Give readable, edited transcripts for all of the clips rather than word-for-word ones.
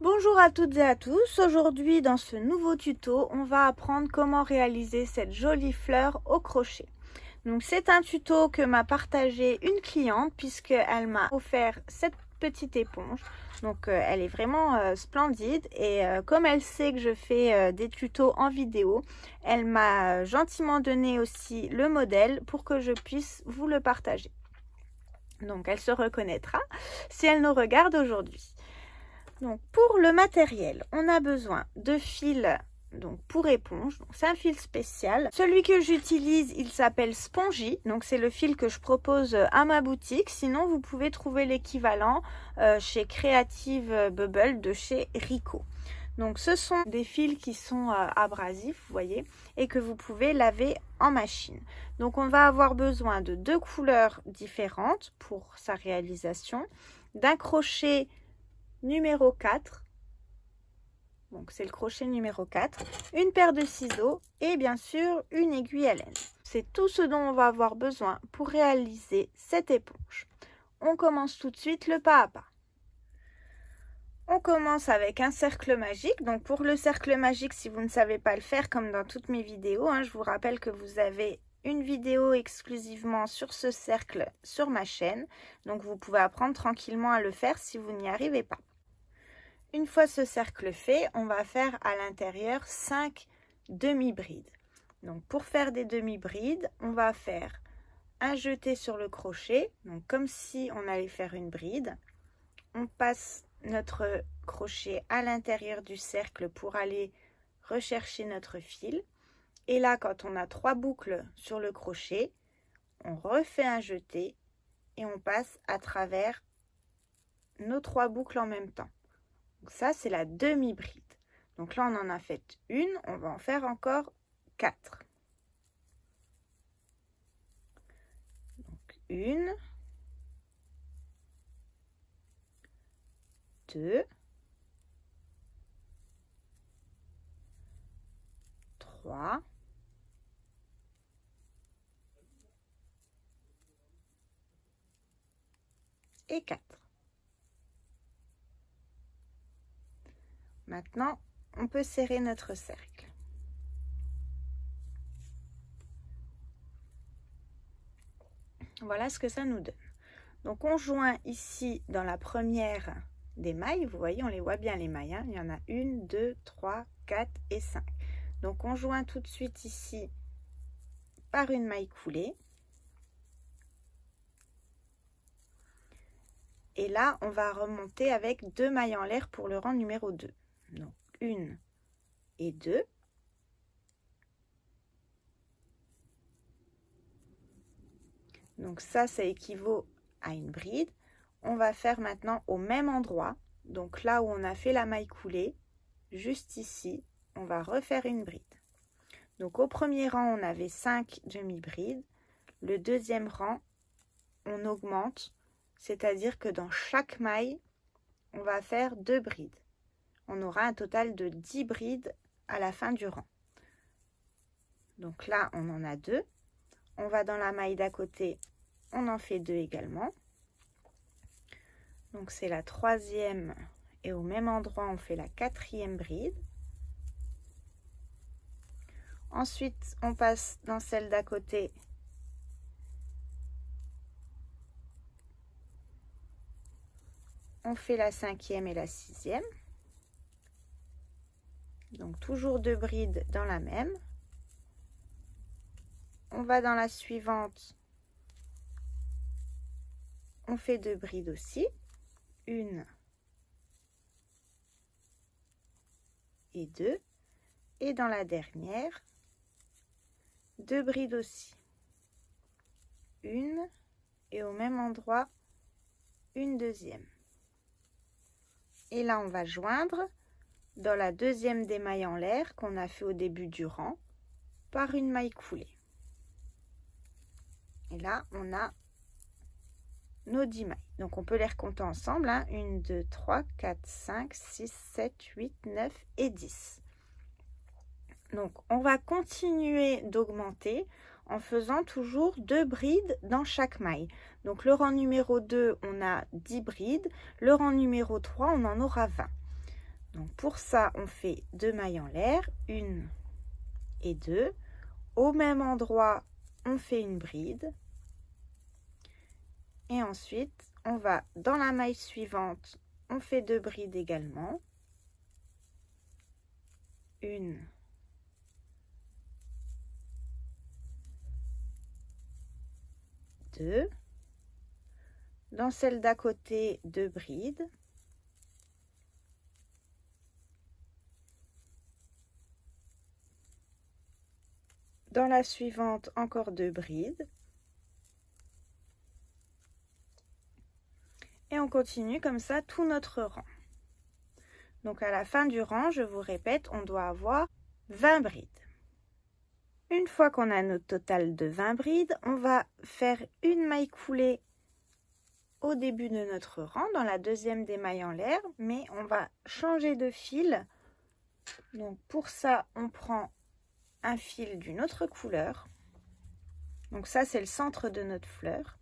Bonjour à toutes et à tous, aujourd'hui dans ce nouveau tuto, on va apprendre comment réaliser cette jolie fleur au crochet. Donc c'est un tuto que m'a partagé une cliente puisqu'elle m'a offert cette petite éponge. Donc elle est vraiment splendide et comme elle sait que je fais des tutos en vidéo, elle m'a gentiment donné aussi le modèle pour que je puisse vous le partager. Donc elle se reconnaîtra si elle nous regarde aujourd'hui. Donc pour le matériel, on a besoin de fils donc pour éponge, c'est un fil spécial. Celui que j'utilise, il s'appelle Spongy, donc c'est le fil que je propose à ma boutique. Sinon, vous pouvez trouver l'équivalent chez Creative Bubble de chez Rico. Donc ce sont des fils qui sont abrasifs, vous voyez, et que vous pouvez laver en machine. Donc on va avoir besoin de deux couleurs différentes pour sa réalisation, d'un crochet numéro 4, donc c'est le crochet numéro 4, une paire de ciseaux et bien sûr une aiguille à laine. C'est tout ce dont on va avoir besoin pour réaliser cette éponge. On commence tout de suite le pas à pas. On commence avec un cercle magique. Donc pour le cercle magique, si vous ne savez pas le faire comme dans toutes mes vidéos, je vous rappelle que vous avez une vidéo exclusivement sur ce cercle sur ma chaîne. Donc vous pouvez apprendre tranquillement à le faire si vous n'y arrivez pas. Une fois ce cercle fait, on va faire à l'intérieur 5 demi-brides. Donc pour faire des demi-brides, on va faire un jeté sur le crochet, donc comme si on allait faire une bride. On passe notre crochet à l'intérieur du cercle pour aller rechercher notre fil. Et là, quand on a 3 boucles sur le crochet, on refait un jeté et on passe à travers nos 3 boucles en même temps. Donc ça, c'est la demi-bride. Donc là, on en a fait une, on va en faire encore 4. Donc 1, 2, 3, 4. Maintenant, on peut serrer notre cercle. Voilà ce que ça nous donne. Donc, on joint ici dans la première des mailles. Vous voyez, on les voit bien les mailles. Il y en a 1, 2, 3, 4 et 5. Donc, on joint tout de suite ici par une maille coulée. Et là, on va remonter avec 2 mailles en l'air pour le rang numéro 2. Donc 1 et 2. Donc ça équivaut à une bride. On va faire maintenant au même endroit. Donc là où on a fait la maille coulée, juste ici, on va refaire une bride. Donc au premier rang, on avait 5 demi-brides. Le deuxième rang, on augmente, c'est-à-dire que dans chaque maille, on va faire 2 brides. On aura un total de 10 brides à la fin du rang. Donc là, on en a 2. On va dans la maille d'à côté, on en fait 2 également. Donc c'est la 3e et au même endroit, on fait la 4e bride. Ensuite, on passe dans celle d'à côté. On fait la 5e et la 6e. Donc toujours 2 brides dans la même. On va dans la suivante. On fait 2 brides aussi. 1 et 2. Et dans la dernière, 2 brides aussi. 1 et au même endroit, une deuxième. Et là, on va joindre dans la deuxième des mailles en l'air qu'on a fait au début du rang par une maille coulée. Et là, on a nos 10 mailles. Donc, on peut les recompter ensemble. 1, 2, 3, 4, 5, 6, 7, 8, 9 et 10. Donc, on va continuer d'augmenter en faisant toujours 2 brides dans chaque maille. Donc, le rang numéro 2, on a 10 brides. Le rang numéro 3, on en aura 20. Donc pour ça, on fait 2 mailles en l'air, 1 et 2. Au même endroit, on fait une bride. Et ensuite, on va dans la maille suivante, on fait 2 brides également. 1 2. Dans celle d'à côté, 2 brides. Dans la suivante, encore 2 brides. Et on continue comme ça tout notre rang. Donc à la fin du rang, je vous répète, on doit avoir 20 brides. Une fois qu'on a notre total de 20 brides, on va faire une maille coulée au début de notre rang, dans la deuxième des mailles en l'air, mais on va changer de fil. Donc pour ça, on prend un fil d'une autre couleur. Donc ça, c'est le centre de notre fleur.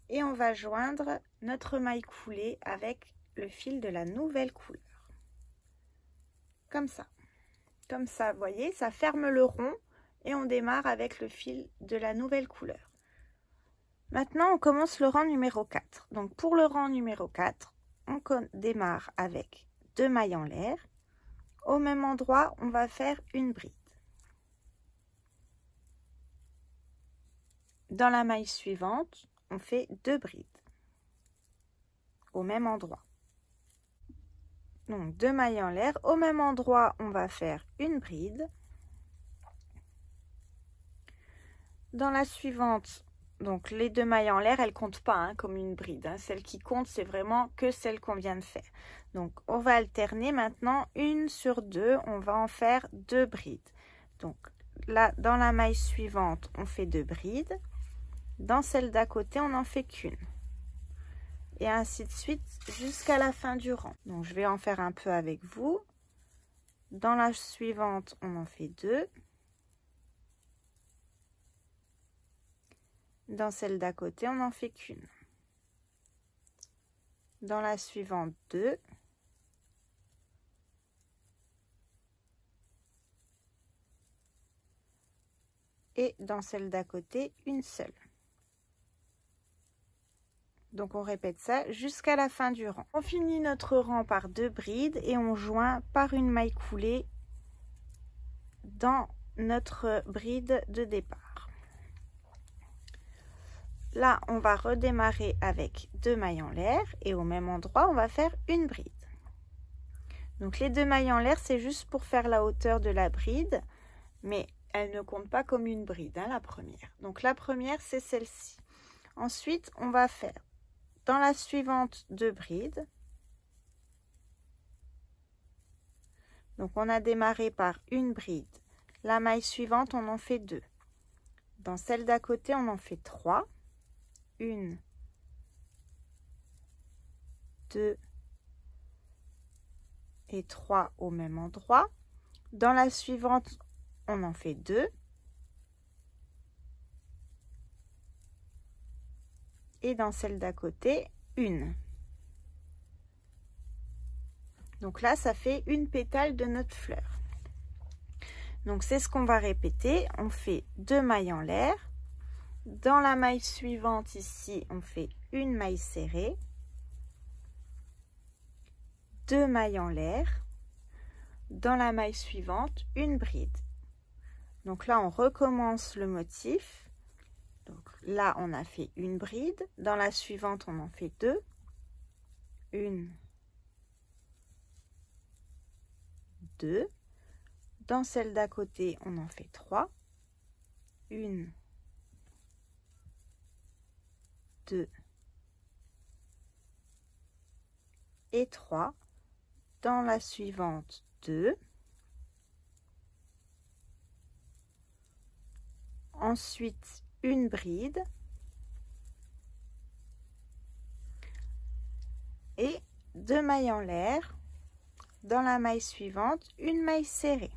Et on va joindre notre maille coulée avec le fil de la nouvelle couleur. Comme ça. Comme ça, vous voyez, ça ferme le rond et on démarre avec le fil de la nouvelle couleur. Maintenant, on commence le rang numéro 4. Donc pour le rang numéro 4, on démarre avec 2 mailles en l'air. Au même endroit, on va faire une bride. Dans la maille suivante, on fait 2 brides au même endroit. Donc 2 mailles en l'air. Au même endroit, on va faire une bride. Dans la suivante, donc les 2 mailles en l'air, elles comptent pas hein, comme une bride. Hein. Celle qui compte, c'est vraiment que celle qu'on vient de faire. Donc on va alterner maintenant 1 sur 2. On va en faire 2 brides. Donc là, dans la maille suivante, on fait 2 brides. Dans celle d'à côté, on n'en fait qu'une. Et ainsi de suite jusqu'à la fin du rang. Donc je vais en faire un peu avec vous. Dans la suivante, on en fait 2. Dans celle d'à côté, on n'en fait qu'une. Dans la suivante, 2. Et dans celle d'à côté, une seule. Donc on répète ça jusqu'à la fin du rang. On finit notre rang par 2 brides et on joint par une maille coulée dans notre bride de départ. Là, on va redémarrer avec 2 mailles en l'air et au même endroit, on va faire une bride. Donc les 2 mailles en l'air, c'est juste pour faire la hauteur de la bride, mais elle ne compte pas comme une bride, hein, la première. Donc la première, c'est celle-ci. Ensuite, on va faire dans la suivante 2 brides. Donc on a démarré par une bride. La maille suivante, on en fait 2. Dans celle d'à côté, on en fait 3. 1, 2 et 3 au même endroit. Dans la suivante, on en fait 2. Et dans celle d'à côté, 1. Donc là, ça fait une pétale de notre fleur. Donc c'est ce qu'on va répéter. On fait 2 mailles en l'air. Dans la maille suivante ici, on fait une maille serrée. 2 mailles en l'air. Dans la maille suivante, une bride. Donc là, on recommence le motif. Donc là, on a fait une bride. Dans la suivante, on en fait 2. 1, 2. Dans celle d'à côté, on en fait 3. 1, 2 et 3. Dans la suivante, 2. Ensuite, une bride. Et 2 mailles en l'air. Dans la maille suivante, une maille serrée.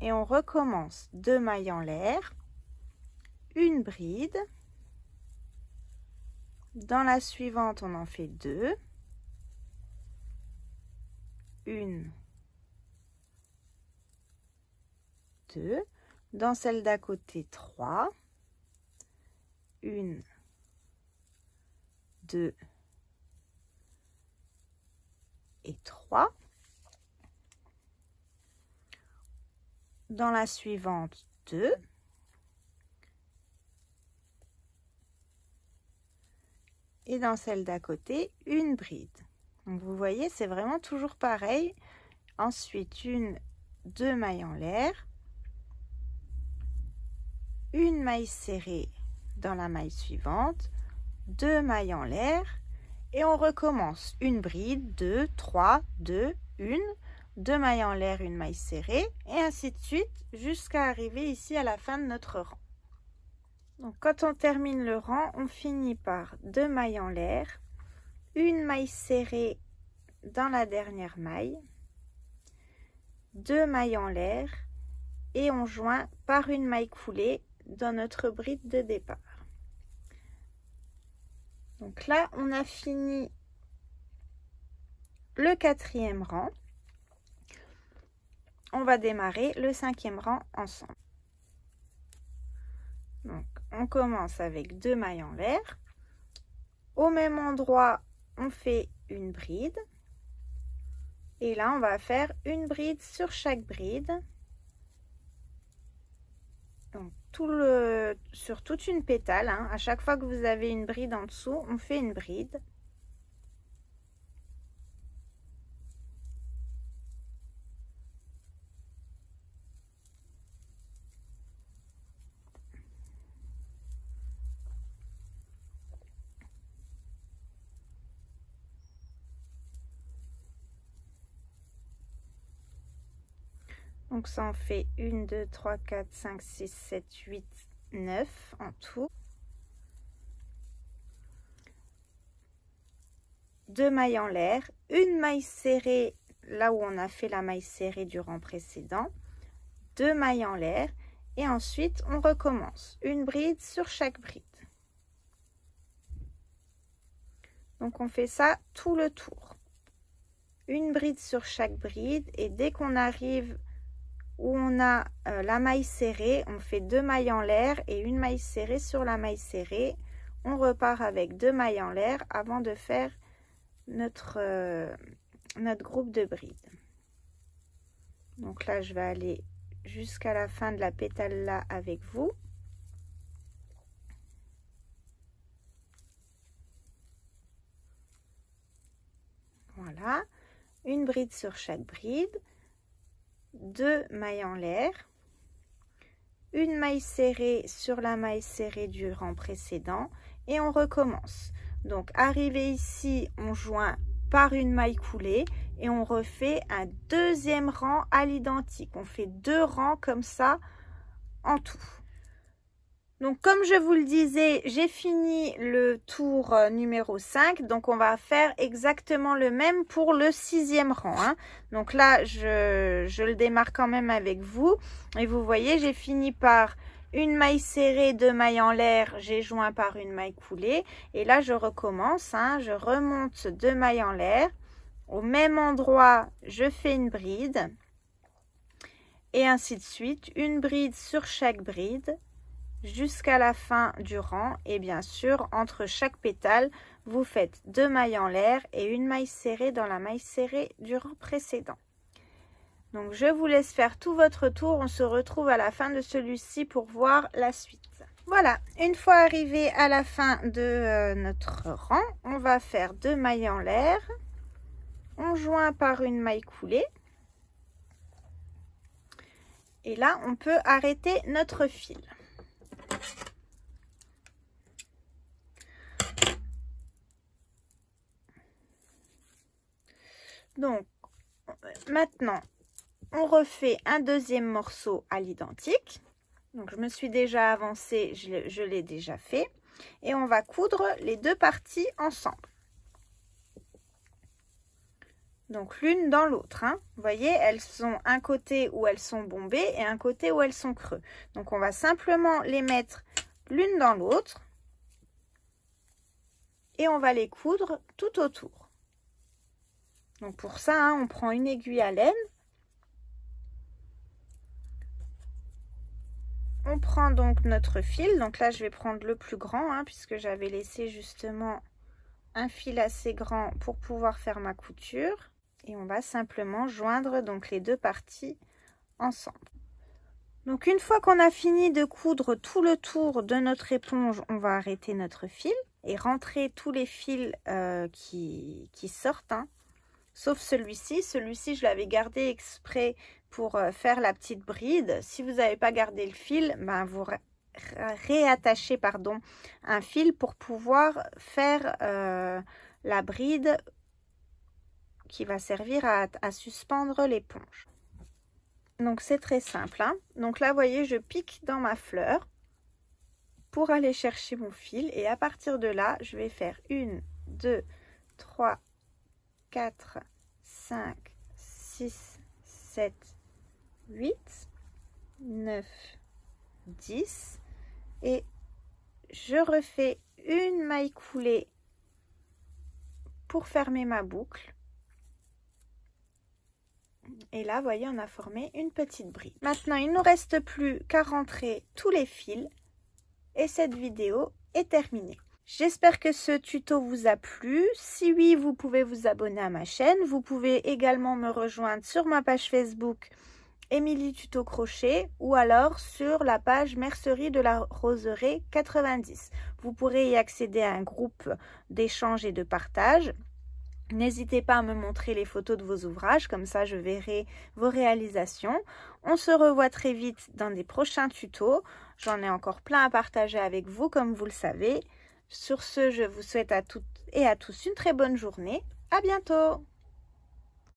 Et on recommence 2 mailles en l'air, une bride. Dans la suivante, on en fait 2. 1, 1, 2, dans celle d'à côté 3, 1, 2 et 3. Dans la suivante 2. Et dans celle d'à côté, une bride. Donc vous voyez, c'est vraiment toujours pareil. Ensuite, deux mailles en l'air, une maille serrée dans la maille suivante, 2 mailles en l'air et on recommence. Une bride, 2, 3, 2, 1, 2 mailles en l'air, une maille serrée et ainsi de suite jusqu'à arriver ici à la fin de notre rang. Donc quand on termine le rang, on finit par 2 mailles en l'air, une maille serrée dans la dernière maille, 2 mailles en l'air et on joint par une maille coulée dans notre bride de départ. Donc là, on a fini le 4e rang. On va démarrer le 5e rang ensemble. Donc, on commence avec 2 mailles en l'air. Au même endroit, on fait une bride. Et là, on va faire une bride sur chaque bride. Donc, sur toute une pétale, hein. À chaque fois que vous avez une bride en dessous, on fait une bride. Donc ça en fait 1, 2, 3, 4, 5, 6, 7, 8, 9 en tout. 2 mailles en l'air, une maille serrée là où on a fait la maille serrée du rang précédent, 2 mailles en l'air et ensuite on recommence. Une bride sur chaque bride. Donc on fait ça tout le tour. Une bride sur chaque bride et dès qu'on arrive où on a la maille serrée, on fait 2 mailles en l'air et une maille serrée sur la maille serrée. On repart avec 2 mailles en l'air avant de faire notre groupe de brides. Donc là, je vais aller jusqu'à la fin de la pétale là avec vous. Voilà, une bride sur chaque bride. 2 mailles en l'air, une maille serrée sur la maille serrée du rang précédent et on recommence. Donc arrivé ici, on joint par une maille coulée et on refait un 2e rang à l'identique. On fait 2 rangs comme ça en tout. Donc comme je vous le disais, j'ai fini le tour numéro 5. Donc on va faire exactement le même pour le 6e rang. Hein. Donc là, je le démarre quand même avec vous. Et vous voyez, j'ai fini par une maille serrée, 2 mailles en l'air. J'ai joint par une maille coulée. Et là, je recommence. Hein, je remonte 2 mailles en l'air. Au même endroit, je fais une bride. Et ainsi de suite. Une bride sur chaque bride, jusqu'à la fin du rang et bien sûr entre chaque pétale vous faites 2 mailles en l'air et une maille serrée dans la maille serrée du rang précédent. Donc je vous laisse faire tout votre tour, on se retrouve à la fin de celui-ci pour voir la suite. Voilà, une fois arrivé à la fin de notre rang, on va faire 2 mailles en l'air, on joint par une maille coulée et là on peut arrêter notre fil. Donc maintenant on refait un 2e morceau à l'identique. Donc je me suis déjà avancée, je l'ai déjà fait et on va coudre les 2 parties ensemble. Donc l'une dans l'autre, hein. Vous voyez, elles sont un côté où elles sont bombées et un côté où elles sont creux. Donc on va simplement les mettre l'une dans l'autre et on va les coudre tout autour. Donc pour ça, hein, on prend une aiguille à laine. On prend donc notre fil. Donc là, je vais prendre le plus grand, hein, puisque j'avais laissé justement un fil assez grand pour pouvoir faire ma couture. Et on va simplement joindre donc les deux parties ensemble. Donc une fois qu'on a fini de coudre tout le tour de notre éponge, on va arrêter notre fil et rentrer tous les fils qui sortent, hein. Sauf celui-ci. Celui-ci, je l'avais gardé exprès pour faire la petite bride. Si vous n'avez pas gardé le fil, ben vous réattachez un fil pour pouvoir faire la bride qui va servir à suspendre l'éponge. Donc c'est très simple, hein. Donc là, vous voyez, je pique dans ma fleur pour aller chercher mon fil. Et à partir de là, je vais faire 1, 2, 3, 4, 5, 6, 7, 8, 9, 10. Et je refais une maille coulée pour fermer ma boucle. Et là, vous voyez, on a formé une petite bride. Maintenant, il ne nous reste plus qu'à rentrer tous les fils. Et cette vidéo est terminée. J'espère que ce tuto vous a plu. Si oui, vous pouvez vous abonner à ma chaîne. Vous pouvez également me rejoindre sur ma page Facebook Émilie Tuto Crochet ou alors sur la page Mercerie de la Roseraie 90. Vous pourrez y accéder à un groupe d'échange et de partage. N'hésitez pas à me montrer les photos de vos ouvrages, comme ça je verrai vos réalisations. On se revoit très vite dans des prochains tutos. J'en ai encore plein à partager avec vous, comme vous le savez. Sur ce, je vous souhaite à toutes et à tous une très bonne journée. À bientôt!